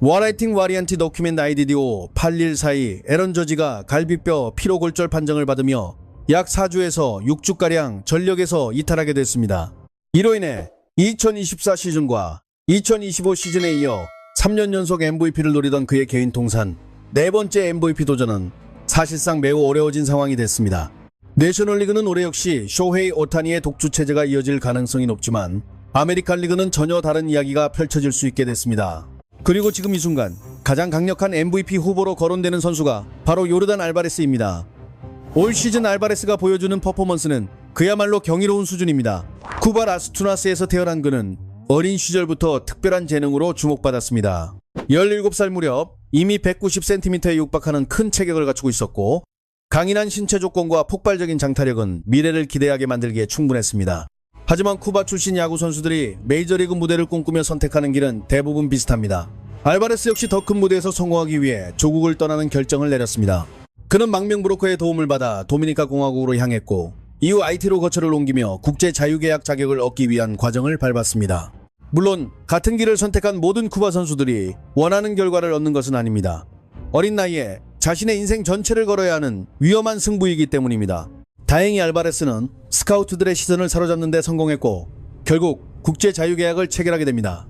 워라이팅 와리안티 더큐멘트 IDDO 8142 에런 저지가 갈비뼈 피로골절 판정을 받으며 약 4주에서 6주가량 전력에서 이탈하게 됐습니다. 이로 인해 2024 시즌과 2025 시즌에 이어 3년 연속 MVP를 노리던 그의 개인 통산 4번째 MVP 도전은 사실상 매우 어려워진 상황이 됐습니다. 내셔널리그는 올해 역시 쇼헤이 오타니의 독주 체제가 이어질 가능성이 높지만 아메리칸 리그는 전혀 다른 이야기가 펼쳐질 수 있게 됐습니다. 그리고 지금 이 순간 가장 강력한 MVP 후보로 거론되는 선수가 바로 요르단 알바레스입니다. 올 시즌 알바레스가 보여주는 퍼포먼스는 그야말로 경이로운 수준입니다. 쿠바 라스투나스에서 태어난 그는 어린 시절부터 특별한 재능으로 주목받았습니다. 17살 무렵 이미 190cm에 육박하는 큰 체격을 갖추고 있었고 강인한 신체 조건과 폭발적인 장타력은 미래를 기대하게 만들기에 충분했습니다. 하지만 쿠바 출신 야구 선수들이 메이저리그 무대를 꿈꾸며 선택하는 길은 대부분 비슷합니다. 알바레스 역시 더 큰 무대에서 성공하기 위해 조국을 떠나는 결정을 내렸습니다. 그는 망명 브로커의 도움을 받아 도미니카 공화국으로 향했고 이후 IT로 거처를 옮기며 국제 자유계약 자격을 얻기 위한 과정을 밟았습니다. 물론 같은 길을 선택한 모든 쿠바 선수들이 원하는 결과를 얻는 것은 아닙니다. 어린 나이에 자신의 인생 전체를 걸어야 하는 위험한 승부이기 때문입니다. 다행히 알바레스는 스카우트들의 시선을 사로잡는 데 성공했고 결국 국제 자유계약을 체결하게 됩니다.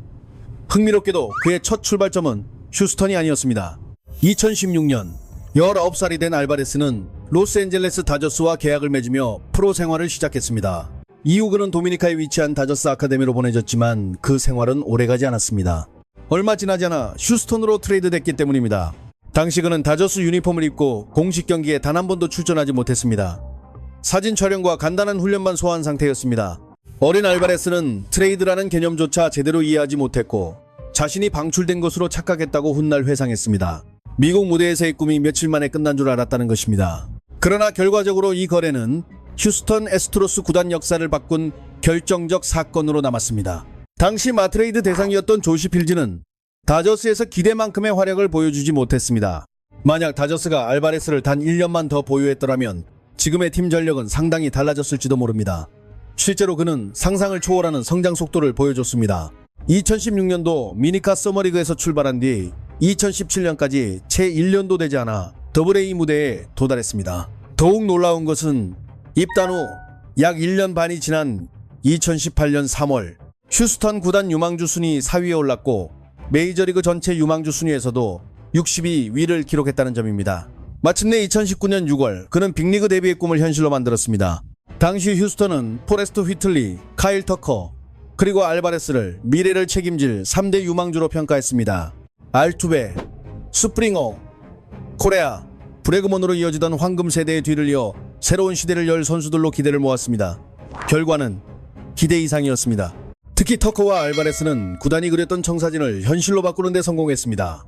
흥미롭게도 그의 첫 출발점은 휴스턴이 아니었습니다. 2016년 19살이 된 알바레스는 로스앤젤레스 다저스와 계약을 맺으며 프로 생활을 시작했습니다. 이후 그는 도미니카에 위치한 다저스 아카데미로 보내졌지만 그 생활은 오래가지 않았습니다. 얼마 지나지 않아 휴스턴으로 트레이드됐기 때문입니다. 당시 그는 다저스 유니폼을 입고 공식 경기에 단 한 번도 출전하지 못했습니다. 사진 촬영과 간단한 훈련만 소화한 상태였습니다. 어린 알바레스는 트레이드라는 개념조차 제대로 이해하지 못했고 자신이 방출된 것으로 착각했다고 훗날 회상했습니다. 미국 무대에서의 꿈이 며칠 만에 끝난 줄 알았다는 것입니다. 그러나 결과적으로 이 거래는 휴스턴 애스트로스 구단 역사를 바꾼 결정적 사건으로 남았습니다. 당시 마트레이드 대상이었던 조시 필즈는 다저스에서 기대만큼의 활약을 보여주지 못했습니다. 만약 다저스가 알바레스를 단 1년만 더 보유했더라면 지금의 팀 전력은 상당히 달라졌을지도 모릅니다. 실제로 그는 상상을 초월하는 성장 속도를 보여줬습니다. 2016년도 미니카 서머리그에서 출발한 뒤 2017년까지 채 1년도 되지 않아 AA 무대에 도달했습니다. 더욱 놀라운 것은 입단 후 약 1년 반이 지난 2018년 3월 휴스턴 구단 유망주 순위 4위에 올랐고 메이저리그 전체 유망주 순위에서도 62위를 기록했다는 점입니다. 마침내 2019년 6월 그는 빅리그 데뷔의 꿈을 현실로 만들었습니다. 당시 휴스턴은 포레스트 휘틀리, 카일 터커, 그리고 알바레스를 미래를 책임질 3대 유망주로 평가했습니다. 알투베, 스프링어, 코레아, 브래그먼으로 이어지던 황금 세대의 뒤를 이어 새로운 시대를 열 선수들로 기대를 모았습니다. 결과는 기대 이상이었습니다. 특히 터커와 알바레스는 구단이 그렸던 청사진을 현실로 바꾸는 데 성공했습니다.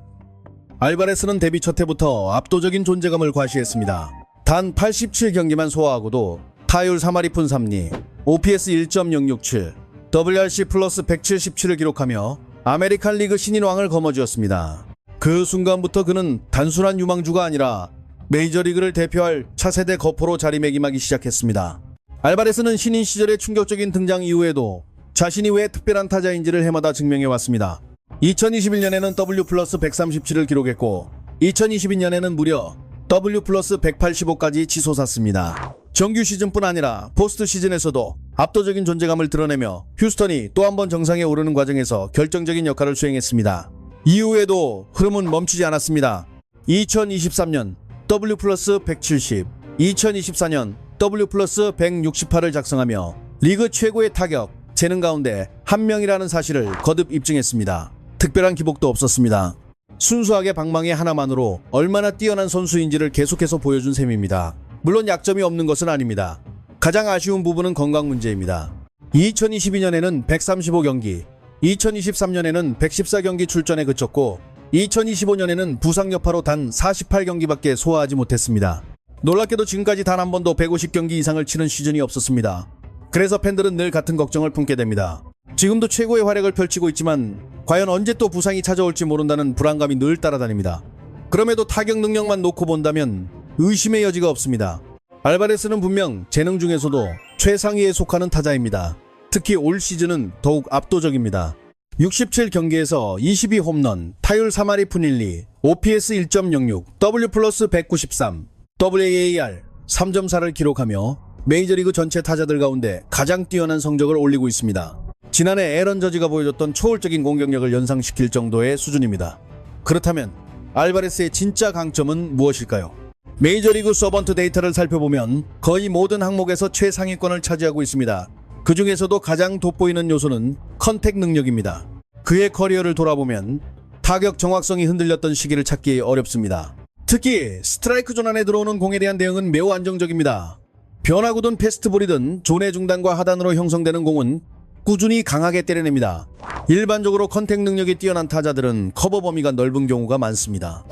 알바레스는 데뷔 첫 해부터 압도적인 존재감을 과시했습니다. 단 87경기만 소화하고도 타율 3할 2푼 3리, OPS 1.067, WRC 플러스 177을 기록하며 아메리칸 리그 신인왕을 거머쥐었습니다. 그 순간부터 그는 단순한 유망주가 아니라 메이저리그를 대표할 차세대 거포로 자리매김하기 시작했습니다. 알바레스는 신인 시절의 충격적인 등장 이후에도 자신이 왜 특별한 타자인지를 해마다 증명해왔습니다. 2021년에는 W 플러스 137을 기록했고 2022년에는 무려 W 플러스 185까지 치솟았습니다. 정규 시즌뿐 아니라 포스트 시즌에서도 압도적인 존재감을 드러내며 휴스턴이 또 한 번 정상에 오르는 과정에서 결정적인 역할을 수행했습니다. 이후에도 흐름은 멈추지 않았습니다. 2023년 W 플러스 170, 2024년 W 플러스 168을 작성하며 리그 최고의 타격, 재능 가운데 한 명이라는 사실을 거듭 입증했습니다. 특별한 기복도 없었습니다. 순수하게 방망이 하나만으로 얼마나 뛰어난 선수인지를 계속해서 보여준 셈입니다. 물론 약점이 없는 것은 아닙니다. 가장 아쉬운 부분은 건강 문제입니다. 2022년에는 135경기, 2023년에는 114경기 출전에 그쳤고 2025년에는 부상 여파로 단 48경기밖에 소화하지 못했습니다. 놀랍게도 지금까지 단 한 번도 150경기 이상을 치른 시즌이 없었습니다. 그래서 팬들은 늘 같은 걱정을 품게 됩니다. 지금도 최고의 활약을 펼치고 있지만 과연 언제 또 부상이 찾아올지 모른다는 불안감이 늘 따라다닙니다. 그럼에도 타격 능력만 놓고 본다면 의심의 여지가 없습니다. 알바레스는 분명 재능 중에서도 최상위에 속하는 타자입니다. 특히 올 시즌은 더욱 압도적입니다. 67경기에서 22홈런, 타율 3할이 푼1리, OPS 1.06, W 플러스 193, WAR 3.4를 기록하며 메이저리그 전체 타자들 가운데 가장 뛰어난 성적을 올리고 있습니다. 지난해 에런 저지가 보여줬던 초월적인 공격력을 연상시킬 정도의 수준입니다. 그렇다면 알바레스의 진짜 강점은 무엇일까요? 메이저리그 서번트 데이터를 살펴보면 거의 모든 항목에서 최상위권을 차지하고 있습니다. 그 중에서도 가장 돋보이는 요소는 컨택 능력입니다. 그의 커리어를 돌아보면 타격 정확성이 흔들렸던 시기를 찾기 어렵습니다. 특히 스트라이크 존 안에 들어오는 공에 대한 대응은 매우 안정적입니다. 변화구든 패스트볼이든 존의 중단과 하단으로 형성되는 공은 꾸준히 강하게 때려냅니다. 일반적으로 컨택 능력이 뛰어난 타자들은 커버 범위가 넓은 경우가 많습니다.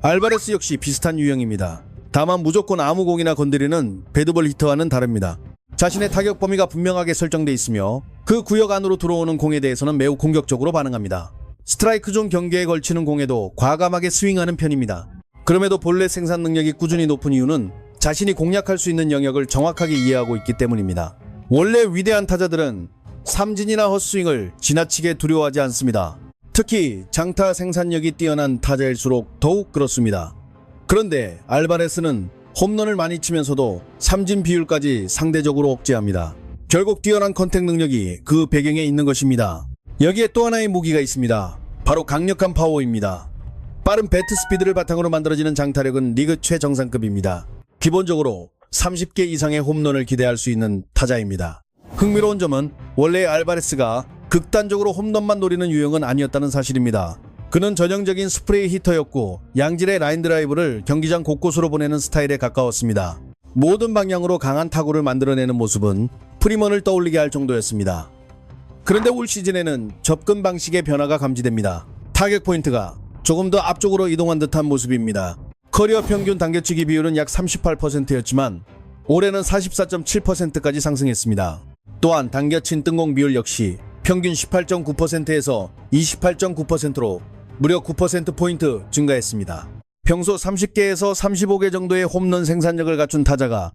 알바레스 역시 비슷한 유형입니다. 다만 무조건 아무 공이나 건드리는 배드볼 히터와는 다릅니다. 자신의 타격 범위가 분명하게 설정돼 있으며 그 구역 안으로 들어오는 공에 대해서는 매우 공격적으로 반응합니다. 스트라이크 존 경계에 걸치는 공에도 과감하게 스윙하는 편입니다. 그럼에도 볼넷 생산 능력이 꾸준히 높은 이유는 자신이 공략할 수 있는 영역을 정확하게 이해하고 있기 때문입니다. 원래 위대한 타자들은 삼진이나 헛스윙을 지나치게 두려워하지 않습니다. 특히 장타 생산력이 뛰어난 타자일수록 더욱 그렇습니다. 그런데 알바레스는 홈런을 많이 치면서도 삼진 비율까지 상대적으로 억제합니다. 결국 뛰어난 컨택 능력이 그 배경에 있는 것입니다. 여기에 또 하나의 무기가 있습니다. 바로 강력한 파워입니다. 빠른 배트 스피드를 바탕으로 만들어지는 장타력은 리그 최정상급입니다. 기본적으로 30개 이상의 홈런을 기대할 수 있는 타자입니다. 흥미로운 점은 원래 알바레스가 극단적으로 홈런만 노리는 유형은 아니었다는 사실입니다. 그는 전형적인 스프레이 히터였고 양질의 라인 드라이브를 경기장 곳곳으로 보내는 스타일에 가까웠습니다. 모든 방향으로 강한 타구를 만들어내는 모습은 프리먼을 떠올리게 할 정도였습니다. 그런데 올 시즌에는 접근 방식의 변화가 감지됩니다. 타격 포인트가 조금 더 앞쪽으로 이동한 듯한 모습입니다. 커리어 평균 당겨치기 비율은 약 38%였지만 올해는 44.7%까지 상승했습니다. 또한 당겨친 뜬공 비율 역시 평균 18.9%에서 28.9%로 무려 9%포인트 증가했습니다. 평소 30개에서 35개 정도의 홈런 생산력을 갖춘 타자가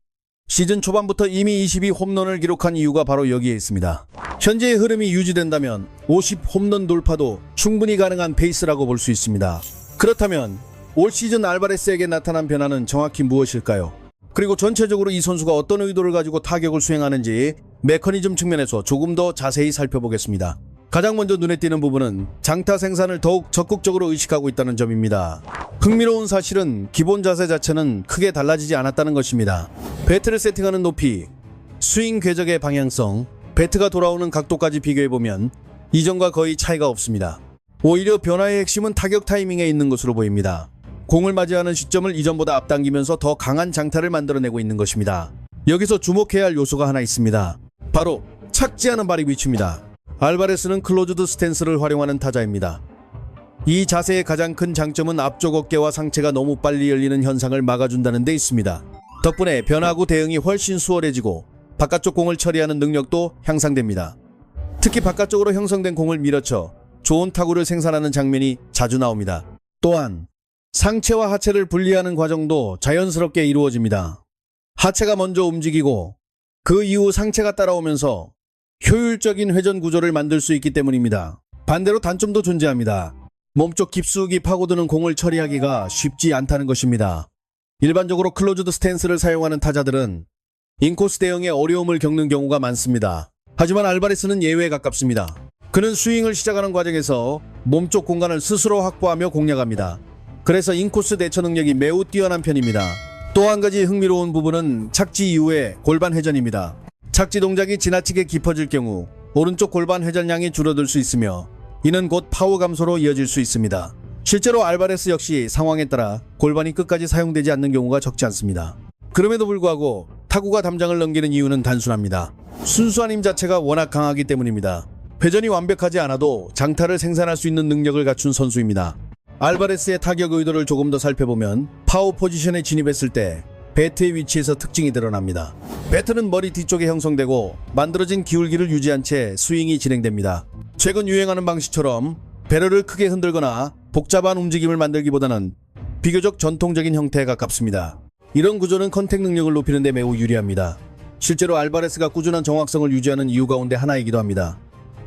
시즌 초반부터 이미 22홈런을 기록한 이유가 바로 여기에 있습니다. 현재의 흐름이 유지된다면 50홈런 돌파도 충분히 가능한 페이스라고 볼 수 있습니다. 그렇다면 올 시즌 알바레스에게 나타난 변화는 정확히 무엇일까요? 그리고 전체적으로 이 선수가 어떤 의도를 가지고 타격을 수행하는지 메커니즘 측면에서 조금 더 자세히 살펴보겠습니다. 가장 먼저 눈에 띄는 부분은 장타 생산을 더욱 적극적으로 의식하고 있다는 점입니다. 흥미로운 사실은 기본 자세 자체는 크게 달라지지 않았다는 것입니다. 배트를 세팅하는 높이, 스윙 궤적의 방향성, 배트가 돌아오는 각도까지 비교해보면 이전과 거의 차이가 없습니다. 오히려 변화의 핵심은 타격 타이밍에 있는 것으로 보입니다. 공을 맞이하는 시점을 이전보다 앞당기면서 더 강한 장타를 만들어내고 있는 것입니다. 여기서 주목해야 할 요소가 하나 있습니다. 바로 착지하는 발의 위치입니다. 알바레스는 클로즈드 스탠스를 활용하는 타자입니다. 이 자세의 가장 큰 장점은 앞쪽 어깨와 상체가 너무 빨리 열리는 현상을 막아준다는 데 있습니다. 덕분에 변화구 대응이 훨씬 수월해지고 바깥쪽 공을 처리하는 능력도 향상됩니다. 특히 바깥쪽으로 형성된 공을 밀어쳐 좋은 타구를 생산하는 장면이 자주 나옵니다. 또한 상체와 하체를 분리하는 과정도 자연스럽게 이루어집니다. 하체가 먼저 움직이고 그 이후 상체가 따라오면서 효율적인 회전 구조를 만들 수 있기 때문입니다. 반대로 단점도 존재합니다. 몸쪽 깊숙이 파고드는 공을 처리하기가 쉽지 않다는 것입니다. 일반적으로 클로즈드 스탠스를 사용하는 타자들은 인코스 대응에 어려움을 겪는 경우가 많습니다. 하지만 알바레스는 예외에 가깝습니다. 그는 스윙을 시작하는 과정에서 몸쪽 공간을 스스로 확보하며 공략합니다. 그래서 인코스 대처 능력이 매우 뛰어난 편입니다. 또 한 가지 흥미로운 부분은 착지 이후의 골반 회전입니다. 착지 동작이 지나치게 깊어질 경우 오른쪽 골반 회전량이 줄어들 수 있으며 이는 곧 파워 감소로 이어질 수 있습니다. 실제로 알바레스 역시 상황에 따라 골반이 끝까지 사용되지 않는 경우가 적지 않습니다. 그럼에도 불구하고 타구가 담장을 넘기는 이유는 단순합니다. 순수한 힘 자체가 워낙 강하기 때문입니다. 회전이 완벽하지 않아도 장타를 생산할 수 있는 능력을 갖춘 선수입니다. 알바레스의 타격 의도를 조금 더 살펴보면 파워 포지션에 진입했을 때 배트의 위치에서 특징이 드러납니다. 배트는 머리 뒤쪽에 형성되고 만들어진 기울기를 유지한 채 스윙이 진행됩니다. 최근 유행하는 방식처럼 배럴을 크게 흔들거나 복잡한 움직임을 만들기보다는 비교적 전통적인 형태에 가깝습니다. 이런 구조는 컨택 능력을 높이는 데 매우 유리합니다. 실제로 알바레스가 꾸준한 정확성을 유지하는 이유 가운데 하나이기도 합니다.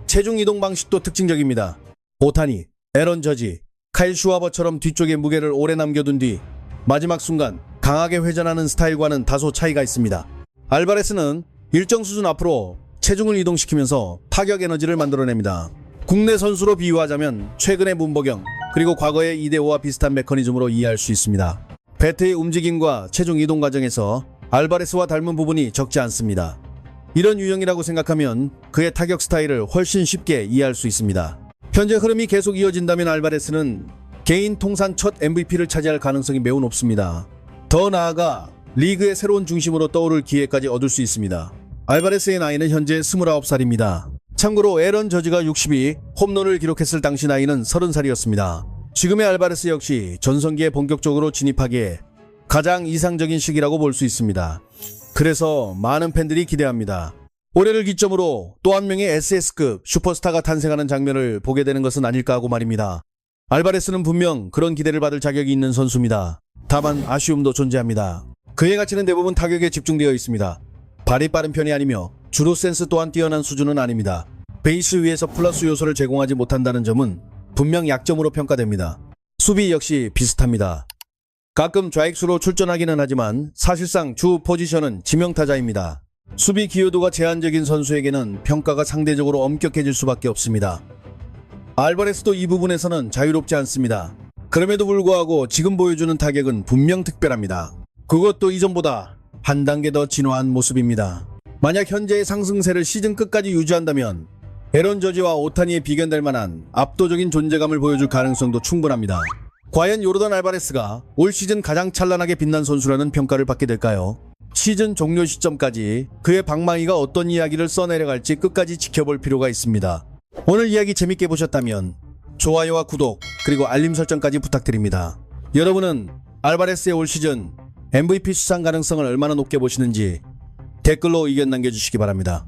체중 이동 방식도 특징적입니다. 오타니, 에런 저지, 카일 슈와버처럼 뒤쪽에 무게를 오래 남겨둔 뒤 마지막 순간 강하게 회전하는 스타일과는 다소 차이가 있습니다. 알바레스는 일정 수준 앞으로 체중을 이동시키면서 타격 에너지를 만들어냅니다. 국내 선수로 비유하자면 최근의 문보경 그리고 과거의 이대호와 비슷한 메커니즘으로 이해할 수 있습니다. 배트의 움직임과 체중 이동 과정에서 알바레스와 닮은 부분이 적지 않습니다. 이런 유형이라고 생각하면 그의 타격 스타일을 훨씬 쉽게 이해할 수 있습니다. 현재 흐름이 계속 이어진다면 알바레스는 개인 통산 첫 MVP를 차지할 가능성이 매우 높습니다. 더 나아가 리그의 새로운 중심으로 떠오를 기회까지 얻을 수 있습니다. 알바레스의 나이는 현재 29살입니다. 참고로 에런 저지가 62 홈런을 기록했을 당시 나이는 30살이었습니다. 지금의 알바레스 역시 전성기에 본격적으로 진입하기에 가장 이상적인 시기라고 볼 수 있습니다. 그래서 많은 팬들이 기대합니다. 올해를 기점으로 또 한 명의 SS급 슈퍼스타가 탄생하는 장면을 보게 되는 것은 아닐까 하고 말입니다. 알바레스는 분명 그런 기대를 받을 자격이 있는 선수입니다. 다만 아쉬움도 존재합니다. 그의 가치는 대부분 타격에 집중되어 있습니다. 발이 빠른 편이 아니며 주로 센스 또한 뛰어난 수준은 아닙니다. 베이스 위에서 플러스 요소를 제공하지 못한다는 점은 분명 약점으로 평가됩니다. 수비 역시 비슷합니다. 가끔 좌익수로 출전하기는 하지만 사실상 주 포지션은 지명타자입니다. 수비 기여도가 제한적인 선수에게는 평가가 상대적으로 엄격해질 수밖에 없습니다. 알바레스도 이 부분에서는 자유롭지 않습니다. 그럼에도 불구하고 지금 보여주는 타격은 분명 특별합니다. 그것도 이전보다 한 단계 더 진화한 모습입니다. 만약 현재의 상승세를 시즌 끝까지 유지한다면 에런 저지와 오타니에 비견될 만한 압도적인 존재감을 보여줄 가능성도 충분합니다. 과연 요르단 알바레스가 올 시즌 가장 찬란하게 빛난 선수라는 평가를 받게 될까요? 시즌 종료 시점까지 그의 방망이가 어떤 이야기를 써내려갈지 끝까지 지켜볼 필요가 있습니다. 오늘 이야기 재밌게 보셨다면 좋아요와 구독 그리고 알림 설정까지 부탁드립니다. 여러분은 알바레스의 올 시즌 MVP 수상 가능성을 얼마나 높게 보시는지 댓글로 의견 남겨주시기 바랍니다.